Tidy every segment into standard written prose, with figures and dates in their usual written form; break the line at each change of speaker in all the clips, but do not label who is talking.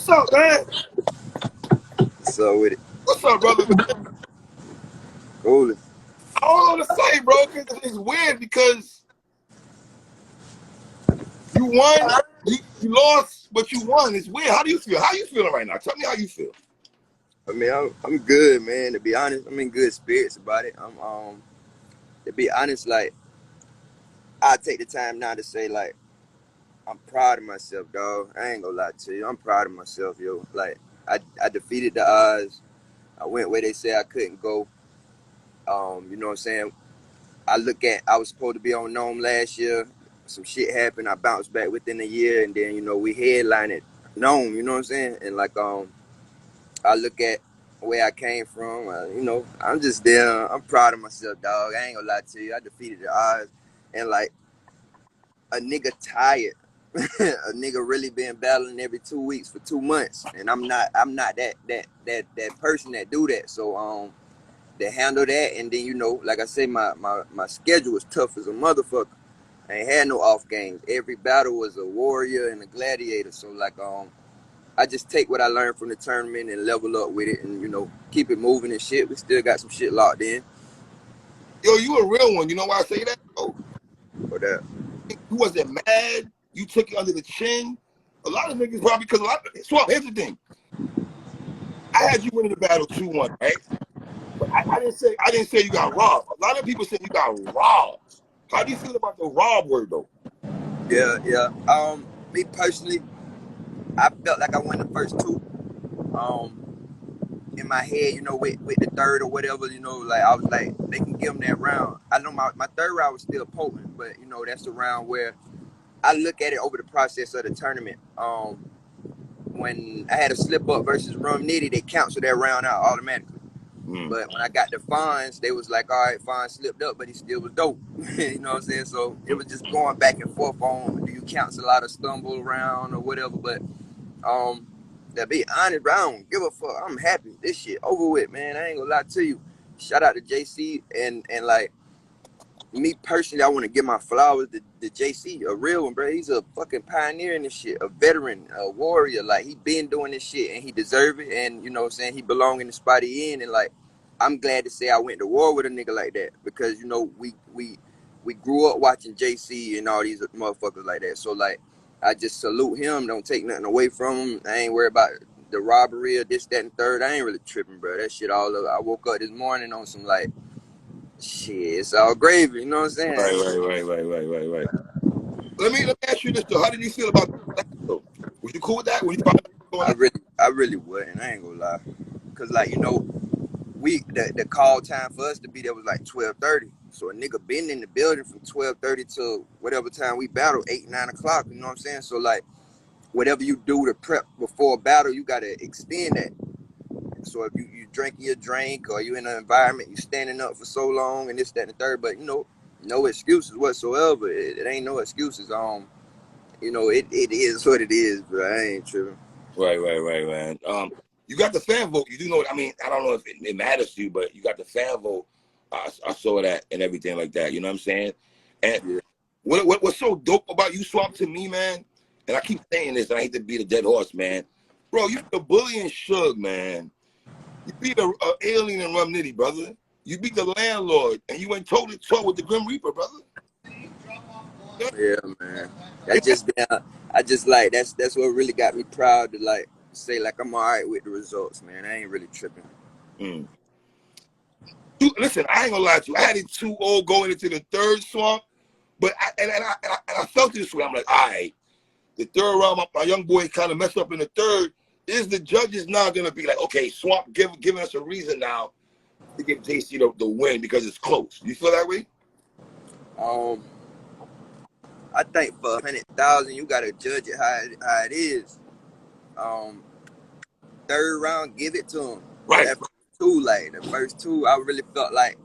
What's up, man?
So with it.
What's up, brother?
Cool.
I don't know what to say, bro, because it's weird because you won, you lost, but you won. It's weird. How do you feel? How you feeling right now? Tell me how you feel.
I mean, I'm good, man. To be honest, I'm in good spirits about it. To be honest, like, I take the time now to say, like, I'm proud of myself, dog. I ain't gonna lie to you. I'm proud of myself, yo. Like, I defeated the odds. I went where they said I couldn't go. You know what I'm saying? I was supposed to be on Nome last year. Some shit happened. I bounced back within a year, and then, you know, we headlined it Nome, you know what I'm saying? And, like, I look at where I came from, you know, I'm just there. I'm proud of myself, dog. I ain't gonna lie to you. I defeated the odds. And, like, a nigga tired. A nigga really been battling every 2 weeks for 2 months. And I'm not that person that do that. So, to handle that, and then, you know, like I say, my schedule was tough as a motherfucker. I ain't had no off games. Every battle was a warrior and a gladiator. So, like, I just take what I learned from the tournament and level up with it and, you know, keep it moving and shit. We still got some shit locked in.
Yo, you a real one. You know why I say that? Oh,
For that.
you wasn't mad. You took it under the chin. A lot of niggas probably because Swamp, here's the thing. I had you winning the battle 2-1, right? But I didn't say you got robbed. A lot of people say you got robbed. How do you feel about the rob word though?
Yeah. Me personally, I felt like I won the first two. In my head, you know, with the third or whatever, you know, like I was like, they can give them that round. I know my third round was still potent, but, you know, that's the round where I look at it over the process of the tournament. When I had a slip up versus Rum Nitty, they canceled that round out automatically. But when I got the Fonz, they was like, all right, Fonz slipped up, but he still was dope. You know what I'm saying? So it was just going back and forth on, do you cancel out a stumble around or whatever? But to be honest, bro, I don't give a fuck. I'm happy. This shit over with, man. I ain't gonna lie to you. Shout out to JC and like, me personally, I want to give my flowers to JC, a real one, bro. He's a fucking pioneer in this shit, a veteran, a warrior. Like, he been doing this shit and he deserve it. And, you know what I'm saying, he belong in the spot he in. And, like, I'm glad to say I went to war with a nigga like that because, you know, we grew up watching JC and all these motherfuckers like that. So, like, I just salute him. Don't take nothing away from him. I ain't worried about the robbery or this, that, and third. I ain't really tripping, bro. That shit all over. I woke up this morning on some, like, shit, it's all gravy, you know what I'm saying?
Right. Let me ask you this though. How did you feel about that though? Was you cool with that? When you
I really wouldn't. I ain't gonna lie, cause like, you know, the call time for us to be there was like 12:30. So a nigga been in the building from 12:30 to whatever time we battle, 8, 9 o'clock. You know what I'm saying? So like, whatever you do to prep before a battle, you gotta extend that. So if you drinking your drink or you in an environment, you standing up for so long and this, that, and the third, but, you know, no excuses whatsoever. It ain't no excuses. You know, it is what it is, but I ain't tripping.
Right. You got the fan vote. You do know. I mean, I don't know if it matters to you, but you got the fan vote. I saw that and everything like that. You know what I'm saying? And yeah. What's so dope about you, Swamp, to me, man? And I keep saying this, and I hate to beat a dead horse, man. Bro, you the bully and Suge, man. You beat a alien and Rum Nitty, brother. You beat the landlord, and you went toe to toe with the Grim Reaper, brother.
Yeah, man. I just like that's what really got me proud to like say like I'm all right with the results, man. I ain't really tripping.
Listen, I ain't gonna lie to you. I had it 2-0 going into the third, Swamp, but I felt this way. I'm like, all right, the third round, my young boy kind of messed up in the third. Is the judges now gonna be like, okay, Swamp giving us a reason now to give JC the win because it's close? You feel that way?
I think for 100,000, you gotta judge it how it is. Third round, give it to him.
Right.
The first two, I really felt like,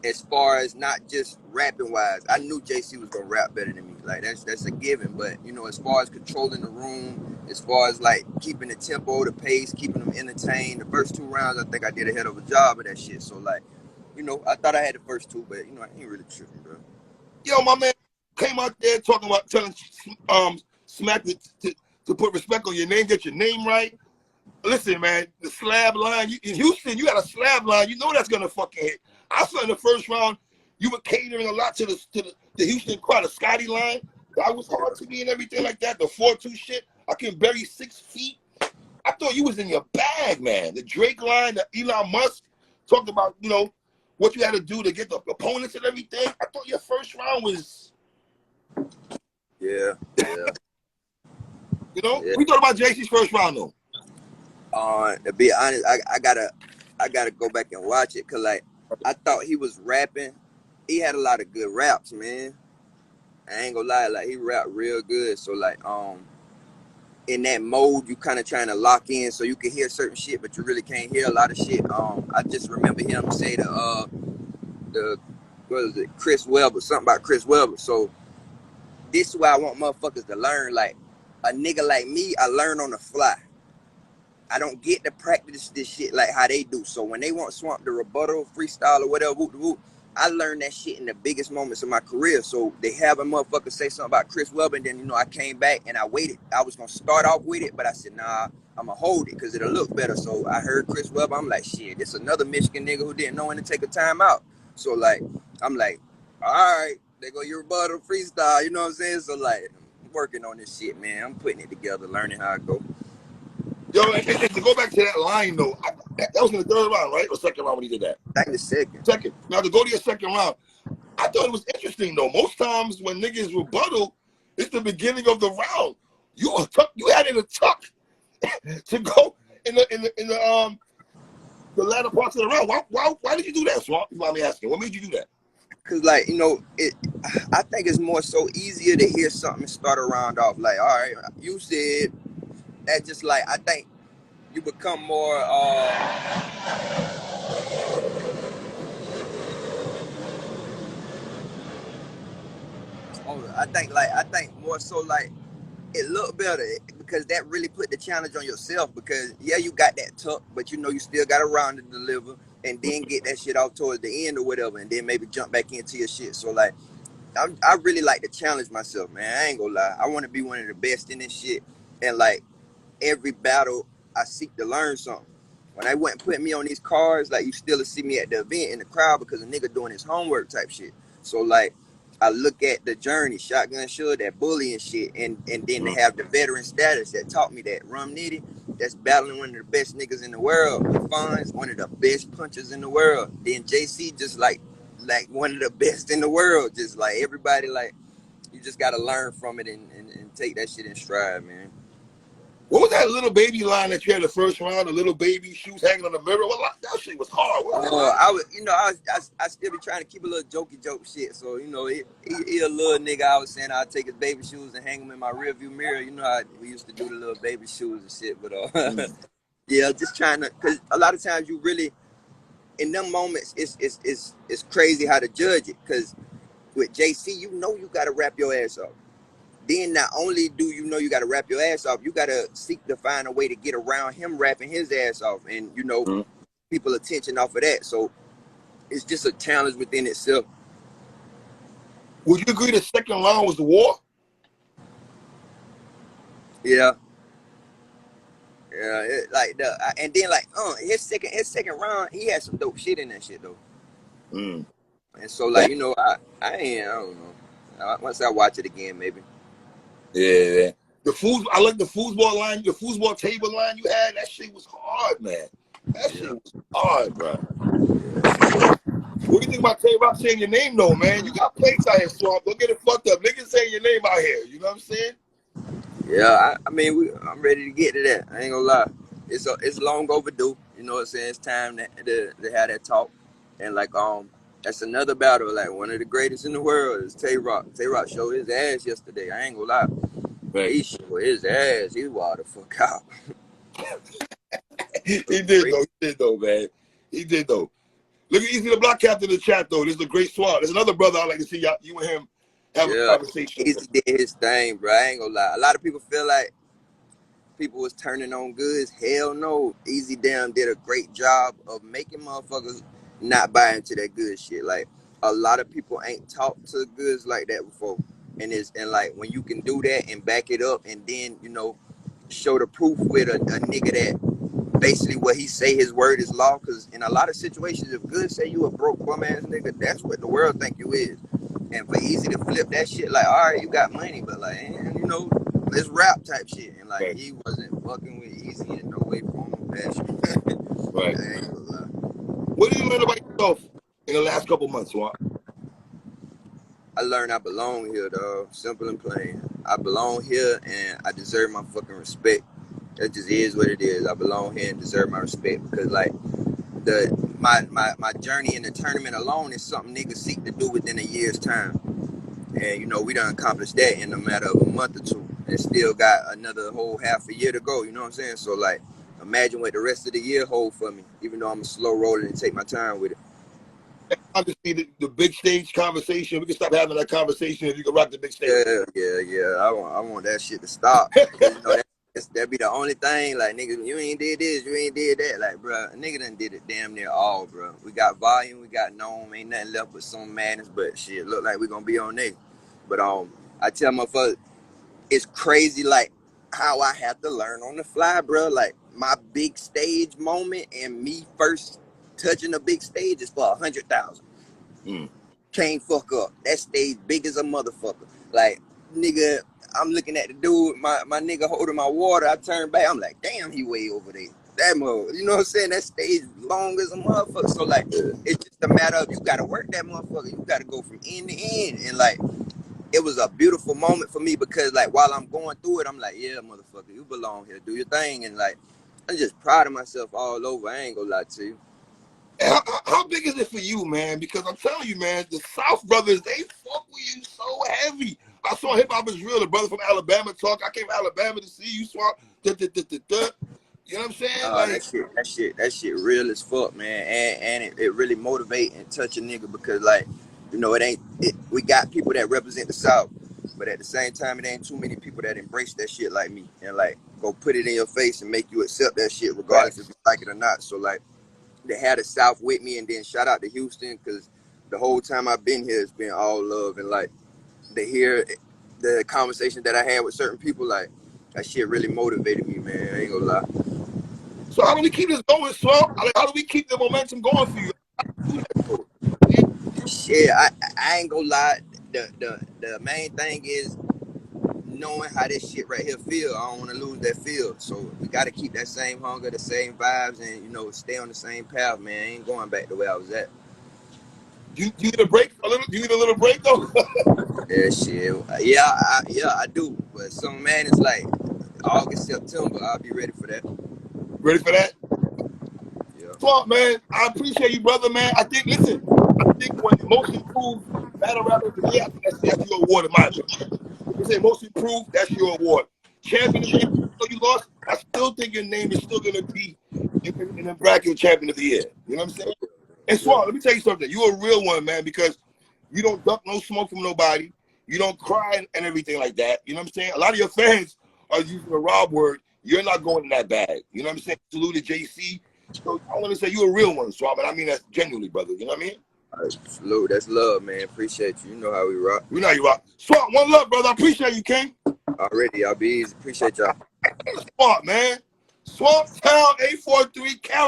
as far as not just rapping wise, I knew JC was gonna rap better than me. Like that's a given. But, you know, as far as controlling the room, as far as like keeping the tempo, the pace, keeping them entertained, the first 2 rounds, I think I did a hell of a job of that shit. So like, you know, I thought I had the first 2, but, you know, I ain't really tripping, bro.
Yo, my man came out there talking about telling Smack to to put respect on your name, get your name right. Listen, man, the slab line, in Houston, you got a slab line, you know that's gonna fucking hit. I saw in the first round, you were catering a lot to the Houston crowd, the Scotty line. That was hard to me and everything like that. The 4-2 shit, I can bury 6 feet. I thought you was in your bag, man. The Drake line, the Elon Musk talked about, you know, what you had to do to get the opponents and everything. I thought your first round was,
Yeah.
you know, we thought about JC's first round though.
To be honest, I gotta go back and watch it, cause like I thought he was rapping. He had a lot of good raps, man. I ain't gonna lie, like he rapped real good. So like in that mode, you kind of trying to lock in so you can hear certain shit, but you really can't hear a lot of shit. I just remember him say the what is it, Chris Webber, something about Chris Webber. So this is why I want motherfuckers to learn. Like a nigga like me, I learn on the fly. I don't get to practice this shit like how they do. So when they want Swamp to rebuttal, freestyle or whatever, I learned that shit in the biggest moments of my career. So they have a motherfucker say something about Chris Webber, and then, you know, I came back and I waited. I was going to start off with it, but I said, nah, I'm going to hold it because it'll look better. So I heard Chris Webber. I'm like, shit, this another Michigan nigga who didn't know when to take a time out. So, like, I'm like, all right, they go your rebuttal freestyle. You know what I'm saying? So, like, I'm working on this shit, man. I'm putting it together, learning how it go.
Yo, and to go back to that line though, that was in the third round, right? Or second round when he did that?
I think the second.
Second. Now to go to your second round, I thought it was interesting though. Most times when niggas rebuttal, it's the beginning of the round. You had it a tuck to go in the latter parts of the round. Why did you do that, Swamp? You mind me asking? What made you do that?
Cause like, you know, I think it's more so easier to hear something and start a round off. Like, all right, you said that, just like I think you become more I think more so like it looked better because that really put the challenge on yourself, because yeah, you got that tuck, but you know you still got a round to deliver and then get that shit off towards the end or whatever, and then maybe jump back into your shit. So like I really like to challenge myself, man. I ain't gonna lie. I want to be one of the best in this shit, and like every battle I seek to learn something. When I went and put me on these cards, like you still see me at the event in the crowd because a nigga doing his homework type shit. So like I look at the journey, Shotgun Suge, that bully and shit, and then to have the veteran status that taught me that Rum Nitty, that's battling one of the best niggas in the world. Fonz, one of the best punchers in the world. Then JC just like one of the best in the world. Just like everybody, like you just gotta learn from it and take that shit in stride, man.
What was that little baby line that you had the first round? The little baby shoes hanging on the mirror. That shit was hard.
I was, you know, I still be trying to keep a little jokey joke shit. So you know, he a little nigga. I was saying I'd take his baby shoes and hang them in my rearview mirror. You know how we used to do the little baby shoes and shit. But yeah, just trying to, because a lot of times you really in them moments it's crazy how to judge it. Because with JC, you know you gotta wrap your ass off. Then not only do you know you got to wrap your ass off, you got to seek to find a way to get around him wrapping his ass off, and you know, people attention off of that. So it's just a challenge within itself.
Would you agree the second round was the war?
Yeah, yeah. And then like his second round, he had some dope shit in that shit though. And so like, you know, I don't know. Once I watch it again, maybe.
Yeah. I like the foosball line, the foosball table line you had. That shit was hard, man. That shit was hard, bro. What do you think about Tay Rock saying your name though, man? You got plates out here, Swamp. Don't get it fucked up. Niggas saying your name out here. You know what I'm saying?
Yeah, I mean, I'm ready to get to that. I ain't gonna lie. It's long overdue. You know what I'm saying? It's time to have that talk. And like that's another battle. Like one of the greatest in the world is Tay Rock. Tay Rock showed his ass yesterday. I ain't gonna lie. Right. He showed his ass. He wild the fuck out.
He did though, man. He did though. Look at Easy the Block Captain in the chat though. This is a great swap. There's another brother I'd like to see you and him have a conversation.
Easy did his thing, bro. I ain't gonna lie. A lot of people feel like people was turning on goods. Hell no. Easy damn did a great job of making motherfuckers not buy into that good shit. Like a lot of people ain't talked to goods like that before. And like when you can do that and back it up, and then, you know, show the proof with a nigga that basically what he say his word is law. Cause in a lot of situations, if good say you a broke bum ass nigga, that's what the world think you is. And for Easy to flip that shit like, all right, you got money, but like, you know, it's rap type shit. And like,
Right.
he wasn't fucking with Easy in no way, form, or fashion.
Right.
I ain't gonna lie.
What did you learn about yourself in the last couple months, Swamp?
I learned I belong here, dog. Simple and plain. I belong here and I deserve my fucking respect. That just is what it is. I belong here and deserve my respect because like my journey in the tournament alone is something niggas seek to do within a year's time. And you know, we done accomplished that in a matter of a month or two. And still got another whole half a year to go, you know what I'm saying? So like imagine what the rest of the year hold for me, even though I'm a slow roller and take my time with it.
I just see the big stage conversation. We can stop having that conversation if you can rock the big stage.
Yeah. I want that shit to stop. Because, you know, that be the only thing. Like, niggas, you ain't did this, you ain't did that. Like, bro, a nigga done did it damn near all, bro. We got volume, we got Nome, ain't nothing left but some madness. But shit, look like we gonna be on there. But I tell motherfuckers, it's crazy, like how I have to learn on the fly, bro. Like my big stage moment and me first touching the big stage is for 100,000. Can't fuck up. That stage big as a motherfucker. Like, nigga, I'm looking at the dude, my nigga holding my water. I turn back, I'm like, damn, he way over there. That mother, you know what I'm saying? That stage long as a motherfucker. So like, it's just a matter of you gotta work that motherfucker. You gotta go from end to end. And like, it was a beautiful moment for me because like while I'm going through it, I'm like, yeah, motherfucker, you belong here. Do your thing. And like, I'm just proud of myself all over. I ain't gonna lie to you.
How big is it for you, man? Because I'm telling you, man, the South brothers, they fuck with you so heavy. I saw Hip Hop is Real, the brother from Alabama talk. I came to Alabama to see you, Swamp. You know what I'm saying? Like,
That shit real as fuck, man. And it really motivate and touch a nigga because like, you know, we got people that represent the South, but at the same time, it ain't too many people that embrace that shit like me and like go put it in your face and make you accept that shit regardless if you like it or not. So like, they had the South with me, and then shout out to Houston because the whole time I've been here, it's been all love and like to hear the conversation that I had with certain people, like that shit really motivated me, man. I ain't gonna lie.
so how do we keep this going, Swamp? Like, how do we keep the momentum going for you?
Shit, I ain't gonna lie. The main thing is knowing how this shit right here feel. I don't want to lose that feel, so we got to keep that same hunger, the same vibes, and you know, stay on the same path, man. I ain't going back the way I was at.
Do you need a break? Do you need a little break though?
Yeah, shit. Yeah, I do. But some man, it's like August, September. I'll be ready for that.
Ready for that?
Yeah.
Swamp, man, I appreciate you, brother, man. Listen, I think when most improved battle rapper of the year, I think that's your award in my opinion. If you say most improved, that's your award. Champion of the year, though you lost, I still think your name is still gonna be in the bracket of champion of the year. You know what I'm saying? And Swamp, let me tell you something. You're a real one, man, because you don't duck no smoke from nobody. You don't cry and everything like that. You know what I'm saying? A lot of your fans are using the Rob word. You're not going in that bag. You know what I'm saying? Salute to JC. So I want to say you're a real one, Swamp, and I mean that genuinely, brother. You know what I mean?
Salute. That's love, man. Appreciate you. You know how we rock.
We know you rock. Swamp, one love, brother. I appreciate you, King.
Already, y'all be easy. Appreciate y'all.
Swamp, man. Swamp Town 843 Count.